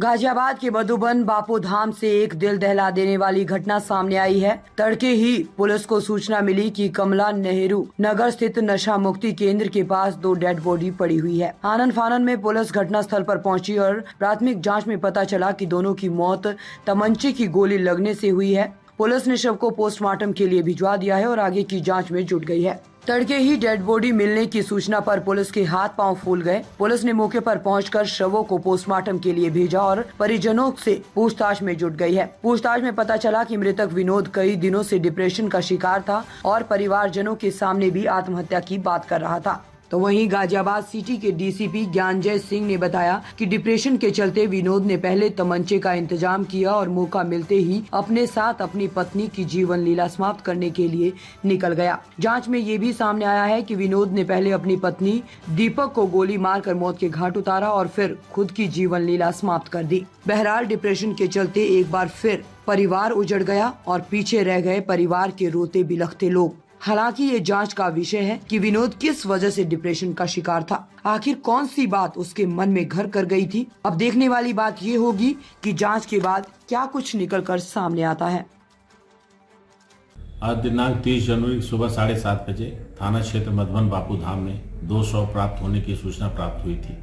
गाजियाबाद के मधुबन बापू धाम से एक दिल दहला देने वाली घटना सामने आई है। तड़के ही पुलिस को सूचना मिली कि कमला नेहरू नगर स्थित नशा मुक्ति केंद्र के पास 2 डेड बॉडी पड़ी हुई है। आनन फानन में पुलिस घटना स्थल पर पहुंची और प्राथमिक जांच में पता चला कि दोनों की मौत तमंचे की गोली लगने से हुई है। पुलिस ने शव को पोस्टमार्टम के लिए भिजवा दिया है और आगे की जाँच में जुट गई है। तड़के ही डेड बॉडी मिलने की सूचना पर पुलिस के हाथ पांव फूल गए। पुलिस ने मौके पर पहुंचकर शवों को पोस्टमार्टम के लिए भेजा और परिजनों से पूछताछ में जुट गई है। पूछताछ में पता चला कि मृतक विनोद कई दिनों से डिप्रेशन का शिकार था और परिवारजनों के सामने भी आत्महत्या की बात कर रहा था। तो वहीं गाजियाबाद सिटी के डीसीपी ज्ञानजय सिंह ने बताया कि डिप्रेशन के चलते विनोद ने पहले तमंचे का इंतजाम किया और मौका मिलते ही अपने साथ अपनी पत्नी की जीवन लीला समाप्त करने के लिए निकल गया। जांच में ये भी सामने आया है कि विनोद ने पहले अपनी पत्नी दीपक को गोली मारकर मौत के घाट उतारा और फिर खुद की जीवन लीला समाप्त कर दी। बहरहाल डिप्रेशन के चलते एक बार फिर परिवार उजड़ गया और पीछे रह गए परिवार के रोते बिलखते लोग। हालांकि ये जांच का विषय है कि विनोद किस वजह से डिप्रेशन का शिकार था, आखिर कौन सी बात उसके मन में घर कर गई थी। अब देखने वाली बात ये होगी कि जांच के बाद क्या कुछ निकलकर सामने आता है। आज दिनांक 30 जनवरी सुबह 7:30 बजे थाना क्षेत्र मधुबन बापू धाम में 2 शव प्राप्त होने की सूचना प्राप्त हुई थी।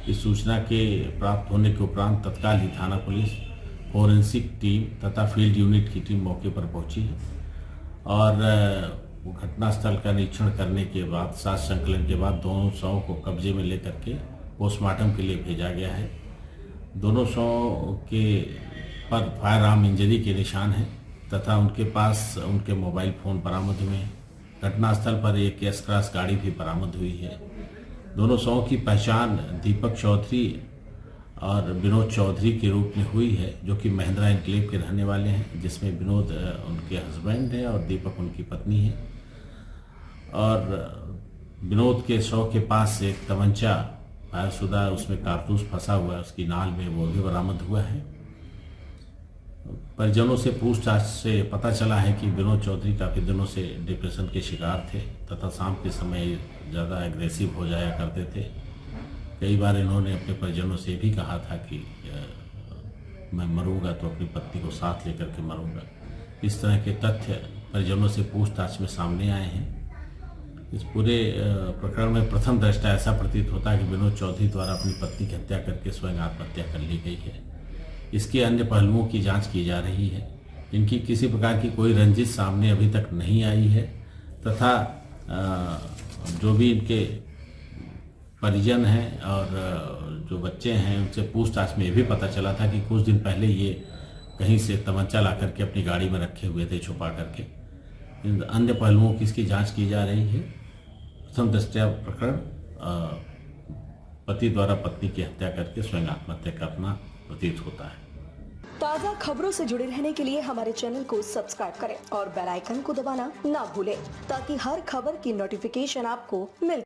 इस सूचना के प्राप्त होने के उपरांत तत्काल ही थाना पुलिस, फोरेंसिक टीम तथा फील्ड यूनिट की टीम मौके पर पहुंची है और घटनास्थल का निरीक्षण करने के बाद साक्ष्य संकलन के बाद दोनों शवों को कब्जे में लेकर के पोस्टमार्टम के लिए भेजा गया है। दोनों शवों के पर फायर आर्म इंजरी के निशान हैं तथा उनके पास उनके मोबाइल फ़ोन बरामद हुए हैं। घटनास्थल पर एक एस क्रॉस गाड़ी भी बरामद हुई है। दोनों शवों की पहचान दीपक चौधरी और विनोद चौधरी के रूप में हुई है, जो कि महिंद्रा एनक्लेव के रहने वाले हैं, जिसमें विनोद उनके हस्बैंड है और दीपक उनकी पत्नी है। और विनोद के शव के पास एक तमंचा फायरशुदा, उसमें कारतूस फंसा हुआ है, उसकी नाल में, वो भी बरामद हुआ है। परिजनों से पूछताछ से पता चला है कि विनोद चौधरी काफ़ी दिनों से डिप्रेशन के शिकार थे तथा शाम के समय ज़्यादा एग्रेसिव हो जाया करते थे। कई बार इन्होंने अपने परिजनों से भी कहा था कि मैं मरूंगा तो अपनी पत्नी को साथ लेकर के मरूंगा। इस तरह के तथ्य परिजनों से पूछताछ में सामने आए हैं। इस पूरे प्रकरण में प्रथम दृष्टया ऐसा प्रतीत होता है कि विनोद चौधरी द्वारा अपनी पत्नी की हत्या करके स्वयं आत्महत्या कर ली गई है। इसके अन्य पहलुओं की जांच की जा रही है। इनकी किसी प्रकार की कोई रंजिश सामने अभी तक नहीं आई है तथा जो भी इनके परिजन हैं और जो बच्चे हैं उनसे पूछताछ में ये भी पता चला था कि कुछ दिन पहले ये कहीं से तमंचा ला करके अपनी गाड़ी में रखे हुए थे छुपा करके। इन अन्य पहलुओं की इसकी जांच की जा रही है। प्रथम दृष्टया प्रकरण पति द्वारा पत्नी की हत्या करके स्वयं आत्महत्या करना प्रतीत होता है। ताज़ा खबरों से जुड़े रहने के लिए हमारे चैनल को सब्सक्राइब करें और बेल आइकन को दबाना ना भूलें ताकि हर खबर की नोटिफिकेशन आपको मिल